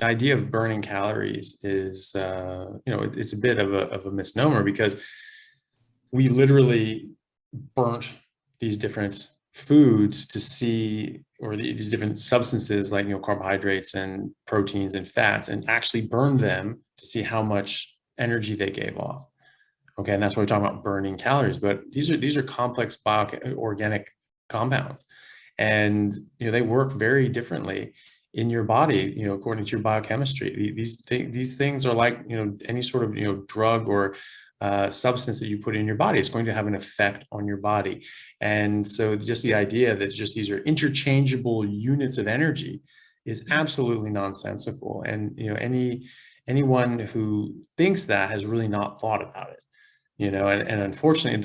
idea of burning calories is, it's a bit of a misnomer, because we literally burnt these different foods to see, or these different substances like, carbohydrates and proteins and fats, and actually burned them to see how much energy they gave off. Okay, and that's why we're talking about burning calories. But these are complex organic compounds, and they work very differently in your body, according to your biochemistry. These things are like, any sort of, drug or substance that you put in your body. It's going to have an effect on your body. And so just the idea that just these are interchangeable units of energy is absolutely nonsensical. And, anyone who thinks that has really not thought about it. And unfortunately,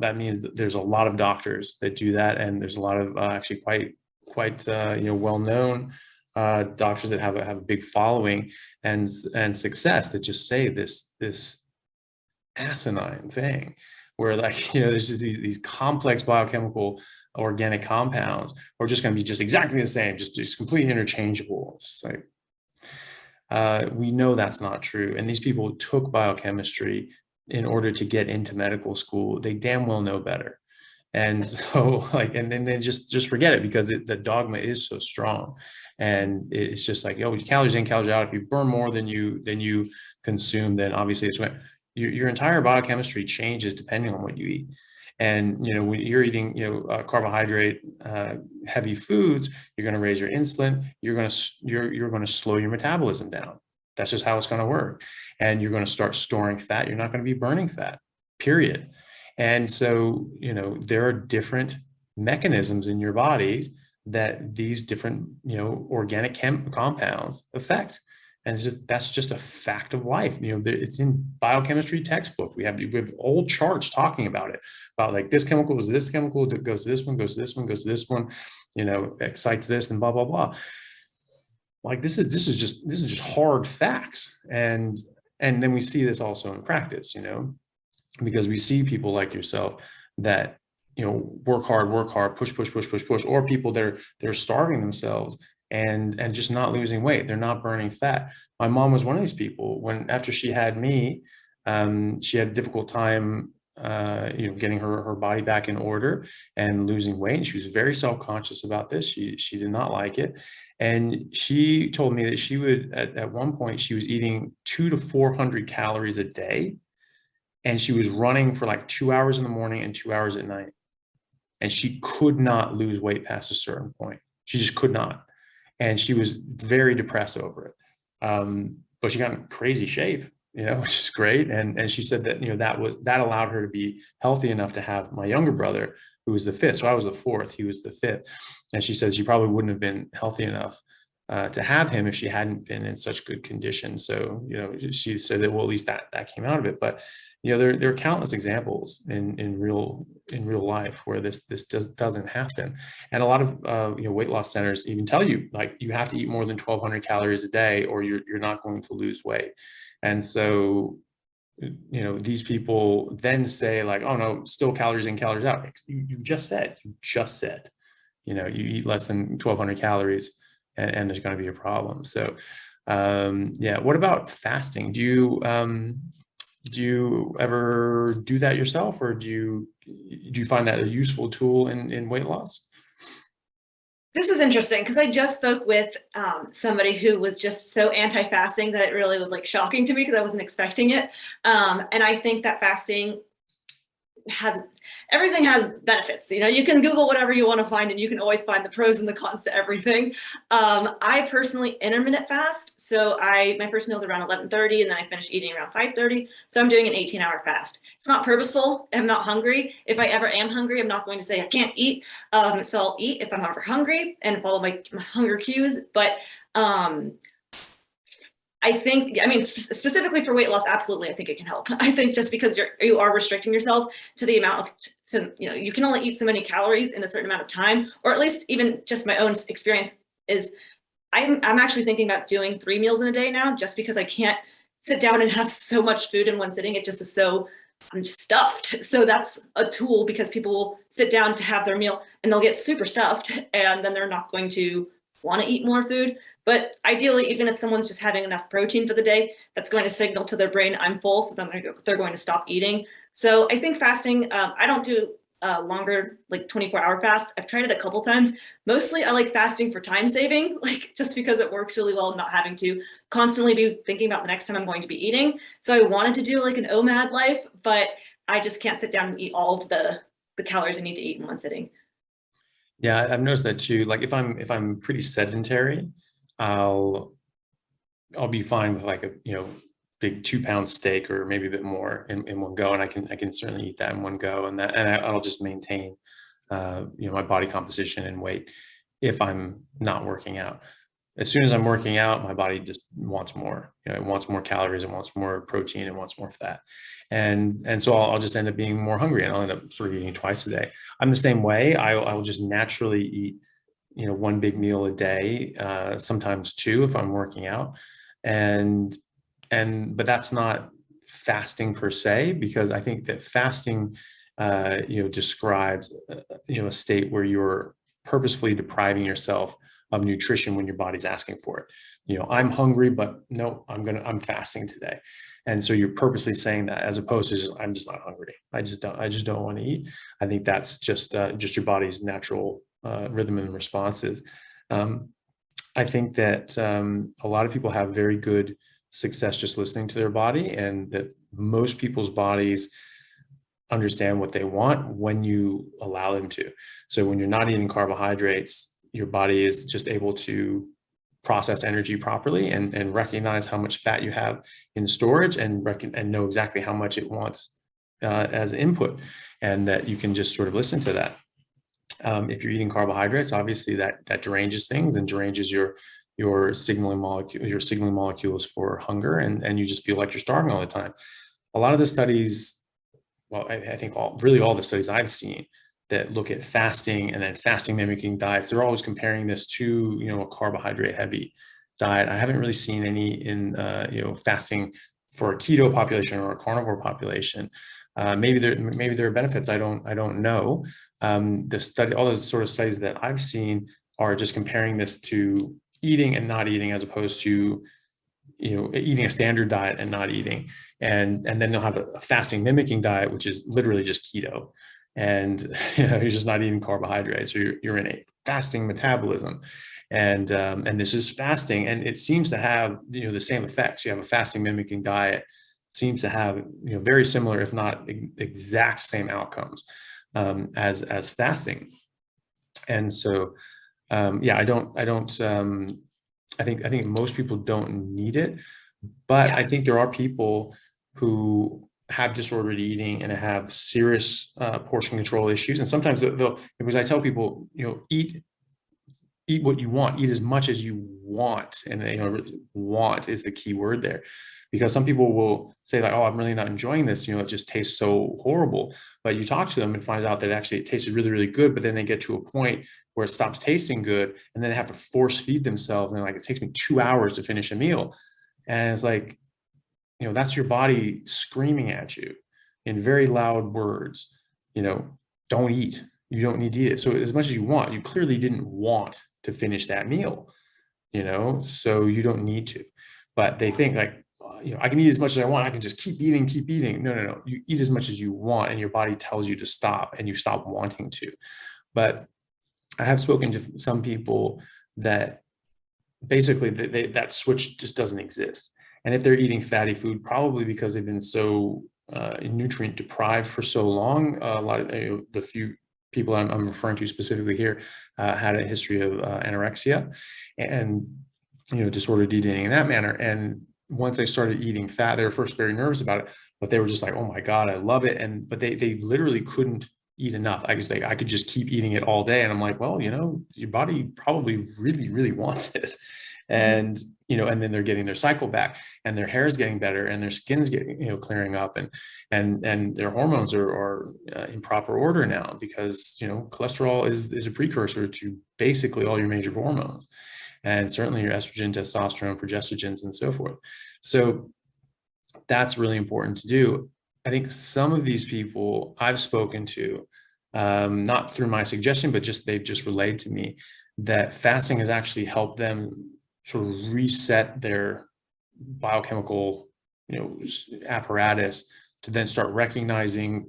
that means that there's a lot of doctors that do that, and there's a lot of actually quite well-known doctors that have a big following and success, that just say this asinine thing, where, like, there's just these complex biochemical organic compounds are just going to be just exactly the same, just completely interchangeable. It's just like, we know that's not true. And these people took biochemistry in order to get into medical school. They damn well know better. And so, like, and then they just forget it, because the dogma is so strong. And it's just like, calories in, calories out. If you burn more than you consume, then obviously it's when your entire biochemistry changes depending on what you eat. And, when you're eating, carbohydrate heavy foods, you're going to raise your insulin. You're going to slow your metabolism down. That's just how it's going to work. And you're going to start storing fat. You're not going to be burning fat, period. And so, there are different mechanisms in your bodies that these different, organic compounds affect. And that's just a fact of life. It's in biochemistry textbook. We have old charts talking about it, about like this chemical is this chemical that goes to this one, goes to this one, goes to this one, excites this, and blah, blah, blah. Like, this is just hard facts. And then we see this also in practice, because we see people like yourself that, work hard, push, or people that are starving themselves and just not losing weight. They're not burning fat. My mom was one of these people. After she had me, she had a difficult time, getting her body back in order and losing weight. And she was very self-conscious about this. She did not like it. And she told me that she would, at one point, she was eating 200 to 400 calories a day. And she was running for like 2 hours in the morning and 2 hours at night. And she could not lose weight past a certain point. She just could not. And she was very depressed over it. But she got in crazy shape, which is great. And she said that, that allowed her to be healthy enough to have my younger brother, who was the fifth. So I was the fourth, he was the fifth. And she said she probably wouldn't have been healthy enough to have him if she hadn't been in such good condition. So, she said that, well, at least that came out of it. But, there are countless examples in real life where this doesn't happen. And a lot of, weight loss centers even tell you, like, you have to eat more than 1,200 calories a day, or you're not going to lose weight. And so, these people then say, like, oh no, still calories in, calories out. You just said, you eat less than 1,200 calories and there's going to be a problem. So, what about fasting? Do you ever do that yourself, or do you find that a useful tool in weight loss? This is interesting, because I just spoke with somebody who was just so anti-fasting that it really was like shocking to me, because I wasn't expecting it. And I think that fasting everything has benefits. You can Google whatever you want to find, and you can always find the pros and the cons to everything. I personally intermittent fast. So my first meal is around 11:30, and then I finish eating around 5:30. So I'm doing an 18-hour fast. It's not purposeful. I'm not hungry. If I ever am hungry, I'm not going to say I can't eat. So I'll eat if I'm ever hungry and follow my hunger cues. But I think, specifically for weight loss, absolutely, I think it can help. I think just because you are restricting yourself to the amount of, you can only eat so many calories in a certain amount of time, or at least even just my own experience is, I'm actually thinking about doing 3 meals in a day now, just because I can't sit down and have so much food in one sitting. It just is so, I'm just stuffed. So that's a tool, because people will sit down to have their meal and they'll get super stuffed, and then they're not going to want to eat more food. But ideally, even if someone's just having enough protein for the day, that's going to signal to their brain, I'm full, so then they're going to stop eating. So I think fasting, I don't do longer, like 24-hour fasts. I've tried it a couple times. Mostly I like fasting for time saving, like just because it works really well, not having to constantly be thinking about the next time I'm going to be eating. So I wanted to do like an OMAD life, but I just can't sit down and eat all of the calories I need to eat in one sitting. Yeah, I've noticed that too. Like if I'm pretty sedentary, I'll be fine with like a, big 2-pound steak or maybe a bit more in one go, and I can certainly eat that in one go, and I'll just maintain my body composition and weight if I'm not working out. As soon as I'm working out, my body just wants more. It wants more calories, it wants more protein, it wants more fat, and so I'll just end up being more hungry, and I'll end up sort of eating twice a day. I'm the same way. I will just naturally eat one big meal a day, sometimes two if I'm working out, but that's not fasting per se, because I think that fasting describes a state where you're purposefully depriving yourself of nutrition when your body's asking for it. I'm hungry, but no, I'm fasting today. And so you're purposely saying that, as opposed to I'm just not hungry. I just don't want to eat. I think that's just your body's natural rhythm and responses. I think that a lot of people have very good success just listening to their body, and that most people's bodies understand what they want when you allow them to. So when you're not eating carbohydrates, your body is just able to process energy properly and recognize how much fat you have in storage, and know exactly how much it wants as input, and that you can just sort of listen to that. If you're eating carbohydrates, obviously that deranges things and deranges your signaling molecules for hunger, and you just feel like you're starving all the time. A lot of the studies, well, I think all the studies I've seen that look at fasting and then fasting mimicking diets, they're always comparing this to a carbohydrate heavy diet. I haven't really seen any in fasting for a keto population or a carnivore population. Maybe there are benefits. I don't know. All those sort of studies that I've seen are just comparing this to eating and not eating, as opposed to eating a standard diet and not eating, and then they'll have a fasting mimicking diet, which is literally just keto, and you're just not eating carbohydrates, or you're in a fasting metabolism, and this is fasting, and it seems to have the same effects. You have a fasting mimicking diet, seems to have very similar, if not exact same outcomes as fasting. And so I think most people don't need it, but I think there are people who have disordered eating and have serious portion control issues. And sometimes because I tell people, eat what you want, eat as much as you want. And want is the key word there, because some people will say like, oh, I'm really not enjoying this. It just tastes so horrible. But you talk to them and find out that actually it tasted really, really good. But then they get to a point where it stops tasting good, and then they have to force feed themselves. And like, it takes me 2 hours to finish a meal. And it's like, that's your body screaming at you in very loud words, don't eat. You don't need to eat it. So as much as you want, you clearly didn't want to finish that meal, so you don't need to. But they think like, I can eat as much as I want. I can just keep eating. No. You eat as much as you want, and your body tells you to stop, and you stop wanting to. But I have spoken to some people that basically that switch just doesn't exist. And if they're eating fatty food, probably because they've been so nutrient deprived for so long, a lot of the few people I'm referring to specifically here had a history of anorexia and disordered eating in that manner. And once they started eating fat, they were first very nervous about it, but they were just like, oh my God, I love it. But they literally couldn't eat enough. I could just keep eating it all day. And I'm like, well, your body probably really, really wants it. And and then they're getting their cycle back, and their hair is getting better, and their skin's getting clearing up, and their hormones are in proper order now, because cholesterol is a precursor to basically all your major hormones, and certainly your estrogen, testosterone, progestogens, and so forth. So that's really important to do. I think some of these people I've spoken to, not through my suggestion, but they've just relayed to me that fasting has actually helped them sort of reset their biochemical, apparatus to then start recognizing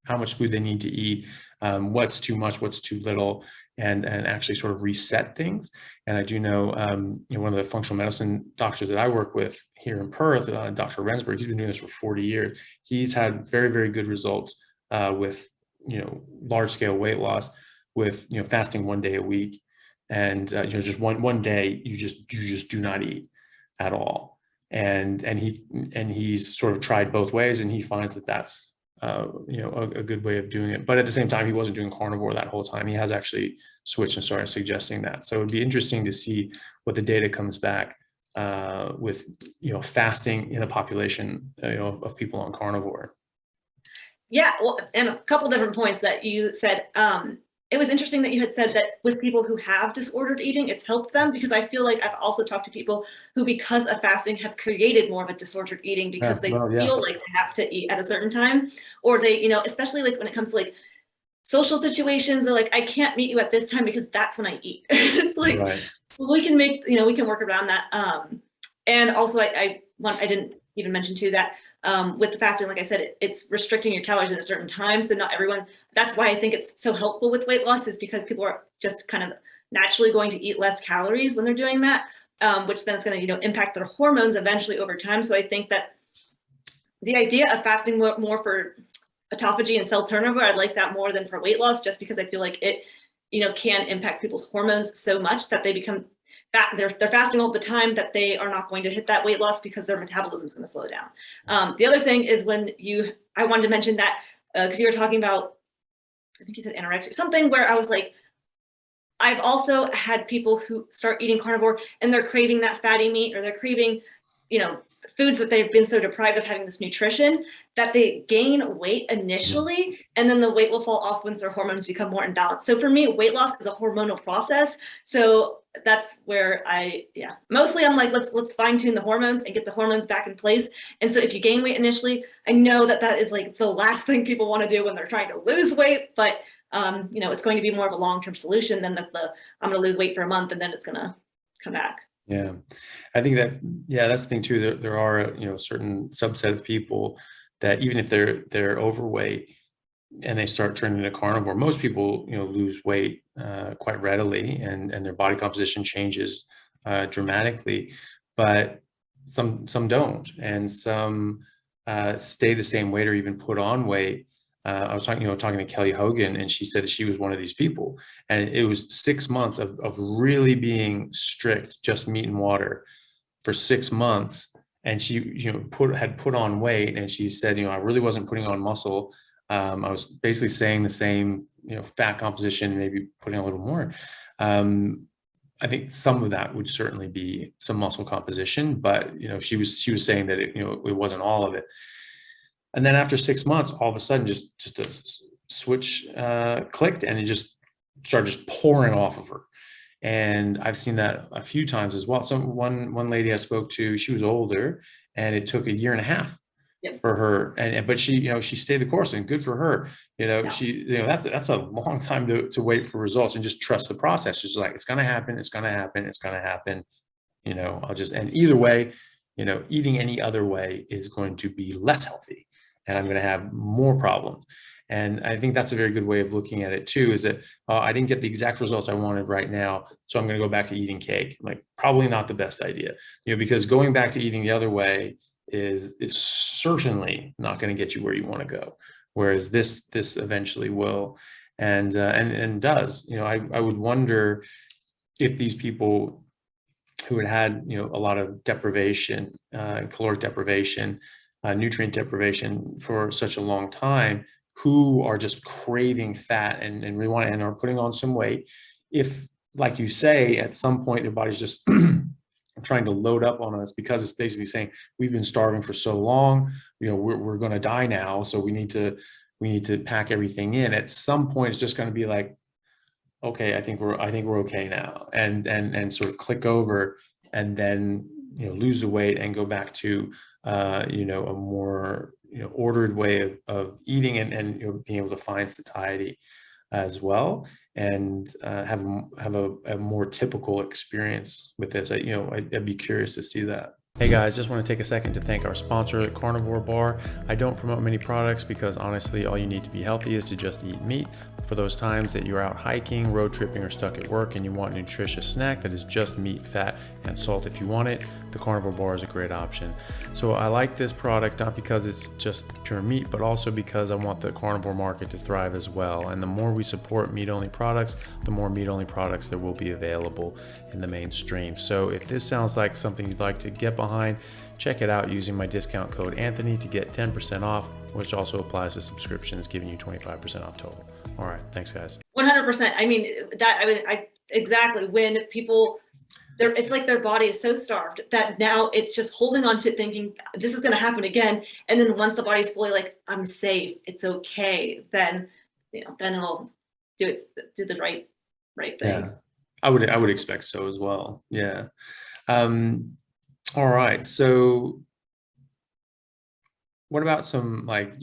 how much food they need to eat, what's too much, what's too little, and actually sort of reset things. And I do know, one of the functional medicine doctors that I work with here in Perth, Dr. Rensburg, he's been doing this for 40 years. He's had very, very good results with, large scale weight loss with, fasting 1 day a week. And, just one day you just do not eat at all. And he's sort of tried both ways, and he finds that that's a good way of doing it. But at the same time, he wasn't doing carnivore that whole time. He has actually switched and started suggesting that. So it'd be interesting to see what the data comes back with, fasting in a population, of people on carnivore. Yeah, well, and a couple different points that you said. It was interesting that you had said that with people who have disordered eating, it's helped them, because I feel like I've also talked to people who, because of fasting, have created more of a disordered eating because they feel like they have to eat at a certain time, or they, especially like when it comes to like social situations, they're like, I can't meet you at this time because that's when I eat. It's like, well, we can make, we can work around that. And also I didn't even mention too that with the fasting, like I said, it's restricting your calories at a certain time. So not everyone, that's why I think it's so helpful with weight loss, is because people are just kind of naturally going to eat less calories when they're doing that, which then it's going to, impact their hormones eventually over time. So I think that the idea of fasting more for autophagy and cell turnover, I like that more than for weight loss, just because I feel like it, can impact people's hormones so much that they become fat. They're fasting all the time, that they are not going to hit that weight loss because their metabolism is going to slow down. The other thing is I wanted to mention that because you were talking about, I think you said anorexia, something where I was like, I've also had people who start eating carnivore and they're craving that fatty meat, or they're craving, foods that they've been so deprived of having this nutrition that they gain weight initially, and then the weight will fall off once their hormones become more imbalanced. So for me, weight loss is a hormonal process. So that's where mostly I'm like, let's fine tune the hormones and get the hormones back in place. And so if you gain weight initially, I know that is like the last thing people want to do when they're trying to lose weight, but it's going to be more of a long-term solution than I'm going to lose weight for a month and then it's going to come back. Yeah, I think that's the thing too. There are, a certain subset of people that even if they're overweight and they start turning to carnivore, most people, lose weight quite readily, and their body composition changes dramatically, but some don't, and some stay the same weight or even put on weight. I was talking to Kelly Hogan, and she said she was one of these people, and it was 6 months of really being strict, just meat and water for 6 months. And she, had put on weight, and she said, I really wasn't putting on muscle. I was basically saying the same, fat composition, maybe putting a little more. I think some of that would certainly be some muscle composition, but, she was saying that it wasn't all of it. And then after 6 months, all of a sudden, just a switch clicked, and it just started pouring off of her. And I've seen that a few times as well. So one lady I spoke to, she was older, and it took 1.5 years for her. But she stayed the course, and good for her. That's a long time to wait for results and just trust the process. She's like, it's going to happen. It's going to happen. It's going to happen. And either way, eating any other way is going to be less healthy, and I'm going to have more problems. And I think that's a very good way of looking at it too, is that I didn't get the exact results I wanted right now, so I'm going to go back to eating cake. Like, probably not the best idea, because going back to eating the other way is certainly not going to get you where you want to go. Whereas this eventually will, and does. I would wonder if these people who had a lot of deprivation, caloric deprivation, nutrient deprivation for such a long time, who are just craving fat and really want and are putting on some weight, if, like you say, at some point their body's just trying to load up on us, because it's basically saying, we've been starving for so long, we're going to die now, so we need to pack everything in. At some point, it's just going to be like, okay, I think we're okay now, and sort of click over, and then lose the weight and go back to a more ordered way of eating, and being able to find satiety. as well, and have a more typical experience with this. I'd be curious to see that. Hey guys, just want to take a second to thank our sponsor, Carnivore Bar. I don't promote many products because honestly, all you need to be healthy is to just eat meat. For those times that you're out hiking, road tripping, or stuck at work and you want a nutritious snack that is just meat, fat, and salt if you want it, the Carnivore Bar is a great option. So I like this product not because it's just pure meat, but also because I want the carnivore market to thrive as well. And the more we support meat-only products, the more meat-only products there will be available in the mainstream. So if this sounds like something you'd like to get behind, check it out using my discount code Anthony to get 10% off, which also applies to subscriptions, giving you 25% off total. All right, thanks guys. 100%. I exactly, when people, it's like their body is so starved that now it's just holding on to it, thinking this is going to happen again. And then once the body's fully like, I'm safe, it's okay, then then it'll do the right thing. Yeah, I would expect so as well. Yeah. All right. So what about some, like,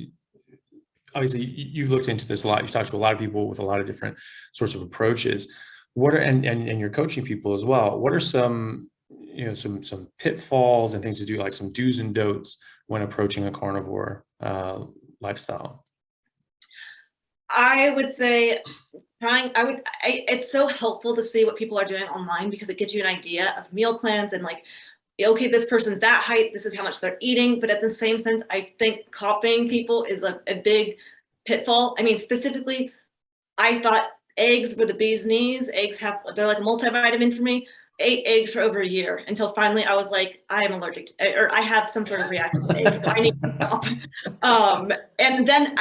obviously you looked into this a lot. You talked to a lot of people with a lot of different sorts of approaches. What are, and you're coaching people as well. What are some, some pitfalls and things to do, like some do's and don'ts when approaching a carnivore lifestyle? I would say it's so helpful to see what people are doing online because it gives you an idea of meal plans and like, okay, this person's that height, this is how much they're eating. But at the same sense, I think copying people is a big pitfall. I mean, specifically, I thought eggs were the bee's knees. They're like a multivitamin for me. Ate eggs for over a year until finally I was like, I am allergic to, or I have some sort of reaction to eggs, so I need to stop. And then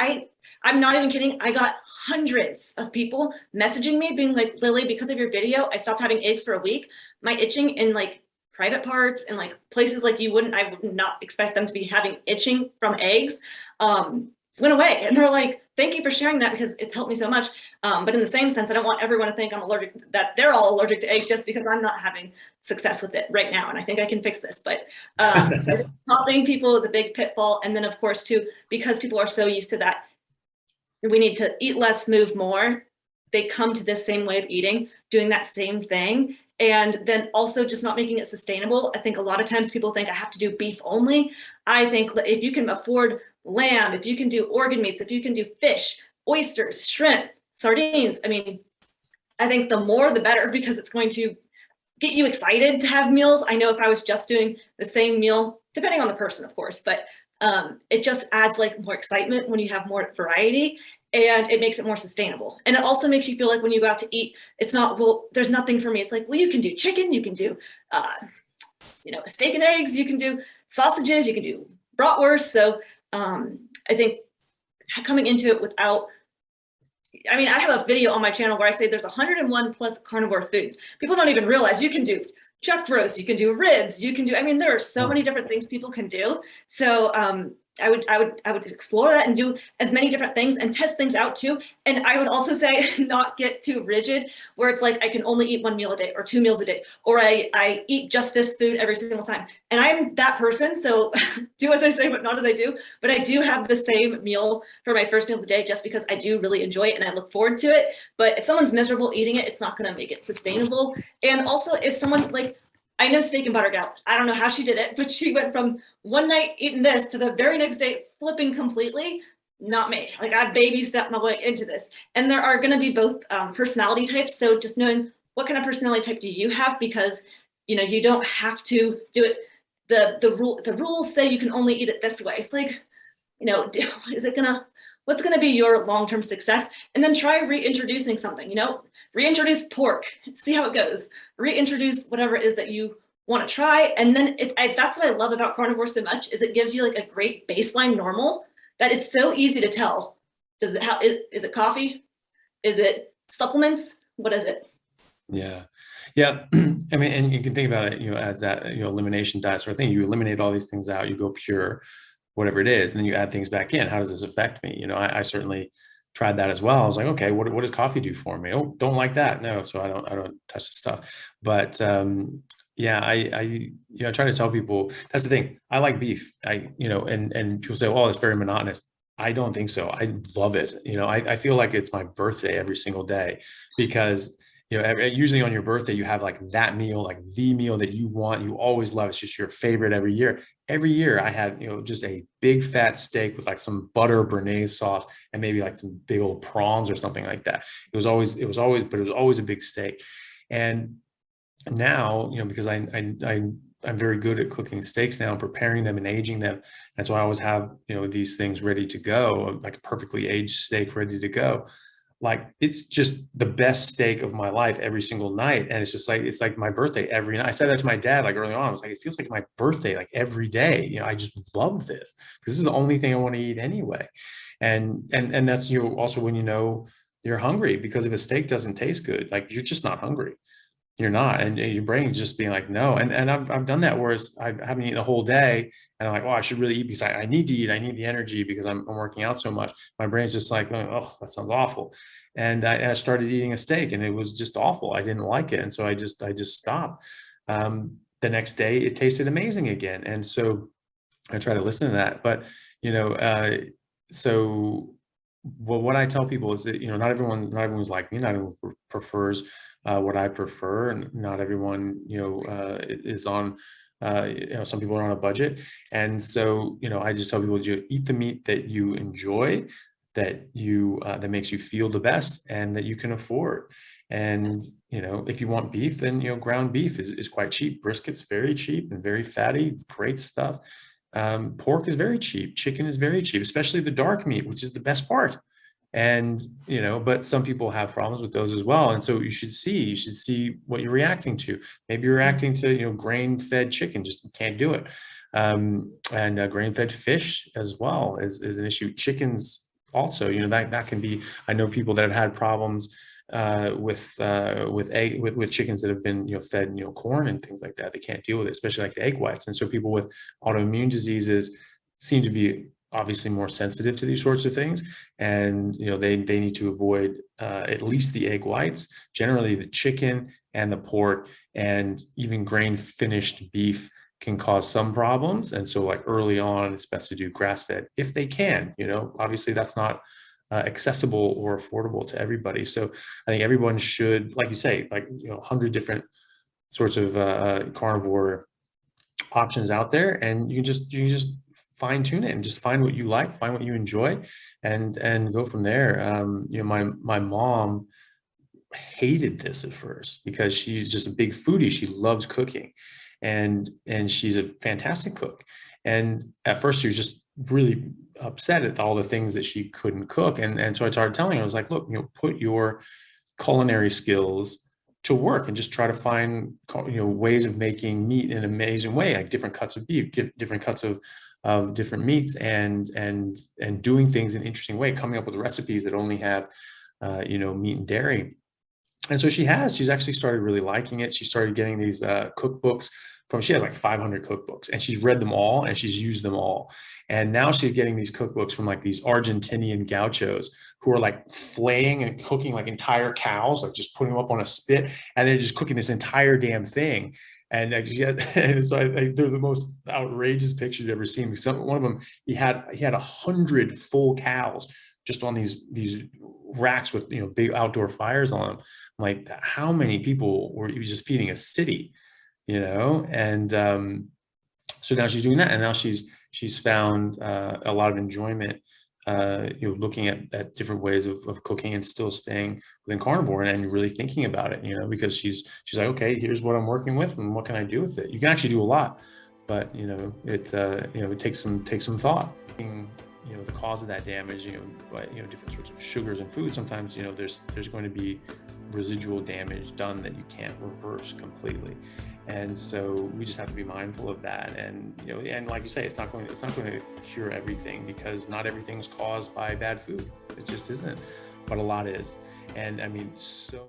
I'm not even kidding, I got hundreds of people messaging me being like, Lily, because of your video, I stopped having eggs for a week. My itching in like private parts and like places like I would not expect them to be having itching from eggs, went away. And they're like, thank you for sharing that because it's helped me so much. But in the same sense, I don't want everyone to think that they're all allergic to eggs just because I'm not having success with it right now. And I think I can fix this, but so copying people is a big pitfall. And then of course too, because people are so used to that, we need to eat less, move more. They come to this same way of eating, doing that same thing. And then also just not making it sustainable. I think a lot of times people think I have to do beef only. I think if you can afford lamb, if you can do organ meats, if you can do fish, oysters, shrimp, sardines, I mean, I think the more the better because it's going to get you excited to have meals. I know if I was just doing the same meal, depending on the person, of course, but it just adds like more excitement when you have more variety and it makes it more sustainable. And it also makes you feel like when you go out to eat, it's not, well, there's nothing for me. It's like, well, you can do chicken, you can do, steak and eggs, you can do sausages, you can do bratwurst. So I think coming into it without, I have a video on my channel where I say there's 101 plus carnivore foods. People don't even realize you can do chuck roast, you can do ribs, you can do, there are so many different things people can do. So I would explore that and do as many different things and test things out too. And I would also say not get too rigid where it's like I can only eat 1 meal a day or 2 meals a day, or I eat just this food every single time. And I'm that person, so do as I say, but not as I do. But I do have the same meal for my first meal of the day just because I do really enjoy it and I look forward to it. But if someone's miserable eating it, it's not gonna make it sustainable. And also if someone I know Steak and Butter Gal. I don't know how she did it, but she went from one night eating this to the very next day flipping completely. Not me. Like I baby stepped my way into this. And there are going to be both personality types. So just knowing what kind of personality type do you have, because you don't have to do it. The rules say you can only eat it this way. It's like, what's gonna be your long-term success? And then try reintroducing something. Reintroduce pork, see how it goes. Reintroduce whatever it is that you want to try. And then that's what I love about carnivore so much is it gives you like a great baseline normal that it's so easy to tell. Is it coffee? Is it supplements? What is it? Yeah. And you can think about it, as that, elimination diet sort of thing. You eliminate all these things out, you go pure, whatever it is, and then you add things back in. How does this affect me? I certainly tried that as well. I was like, okay, what does coffee do for me? Oh, don't like that. No, so I don't touch the stuff. But I try to tell people that's the thing. I like beef. And people say, oh, it's very monotonous. I don't think so. I love it. I feel like it's my birthday every single day because, usually on your birthday, you have like that meal, like the meal that you want, you always love. It's just your favorite every year. Every year I had, just a big fat steak with like some butter béarnaise sauce and maybe like some big old prawns or something like that. But it was always a big steak. And now, because I'm very good at cooking steaks now, preparing them and aging them. And so I always have, these things ready to go, like a perfectly aged steak ready to go. Like it's just the best steak of my life every single night. And it's like my birthday every night. I said that to my dad, like early on, I was like, it feels like my birthday, like every day. I just love this because this is the only thing I want to eat anyway. And that's, also when, you're hungry, because if a steak doesn't taste good, like you're just not hungry. You're not, and your brain's just being like, no. And I've done that, whereas I haven't eaten a whole day, and I'm like, oh, I should really eat because I need to eat. I need the energy because I'm working out so much. My brain's just like, oh, that sounds awful. And I started eating a steak, and it was just awful. I didn't like it, and so I just stopped. The next day, it tasted amazing again, and so I try to listen to that. But so what I tell people is that not everyone's like me. Not everyone prefers what I prefer, and not everyone is on. Some people are on a budget, and so I just tell people to eat the meat that you enjoy, that makes you feel the best, and that you can afford. And if you want beef, then ground beef is quite cheap. Brisket's very cheap and very fatty, great stuff. Pork is very cheap. Chicken is very cheap, especially the dark meat, which is the best part. And but some people have problems with those as well, and so you should see what you're reacting to. Maybe you're reacting to grain-fed chicken, just can't do it. And grain-fed fish as well is an issue. Chickens also, that can be. I know people that have had problems with chickens that have been fed corn and things like that. They can't deal with it, especially like the egg whites. And so people with autoimmune diseases seem to be obviously more sensitive to these sorts of things, and they need to avoid at least the egg whites, generally the chicken and the pork, and even grain finished beef can cause some problems. And so like early on, it's best to do grass-fed if they can. Obviously that's not accessible or affordable to everybody. So I think everyone should, like you say, 100 different sorts of carnivore options out there, and you can just fine tune it and just find what you like, find what you enjoy, and go from there. My mom hated this at first because she's just a big foodie. She loves cooking, and she's a fantastic cook. And at first she was just really upset at all the things that she couldn't cook. And so I started telling her, I was like, look, put your culinary skills to work and just try to find ways of making meat in an amazing way, like different cuts of beef, different cuts of different meats, and doing things in an interesting way, coming up with recipes that only have meat and dairy. And so she's actually started really liking it. She started getting these cookbooks she has like 500 cookbooks, and she's read them all and she's used them all. And now she's getting these cookbooks from like these Argentinian gauchos who are like flaying and cooking like entire cows, like just putting them up on a spit, and they're just cooking this entire damn thing. And so they're the most outrageous pictures you've ever seen. One of them, he had 100 full cows just on these racks with big outdoor fires on them. I'm like, how many people were he was just feeding a city? And so now she's doing that, and now she's found a lot of enjoyment looking at different ways of cooking and still staying within carnivore, and really thinking about it, because she's like, okay, here's what I'm working with, and what can I do with it? You can actually do a lot, but it takes some thought. The cause of that damage, different sorts of sugars and food. Sometimes there's going to be residual damage done that you can't reverse completely, and so we just have to be mindful of that. And and like you say, it's not going to cure everything, because not everything's caused by bad food. It just isn't, but a lot is. And I mean, so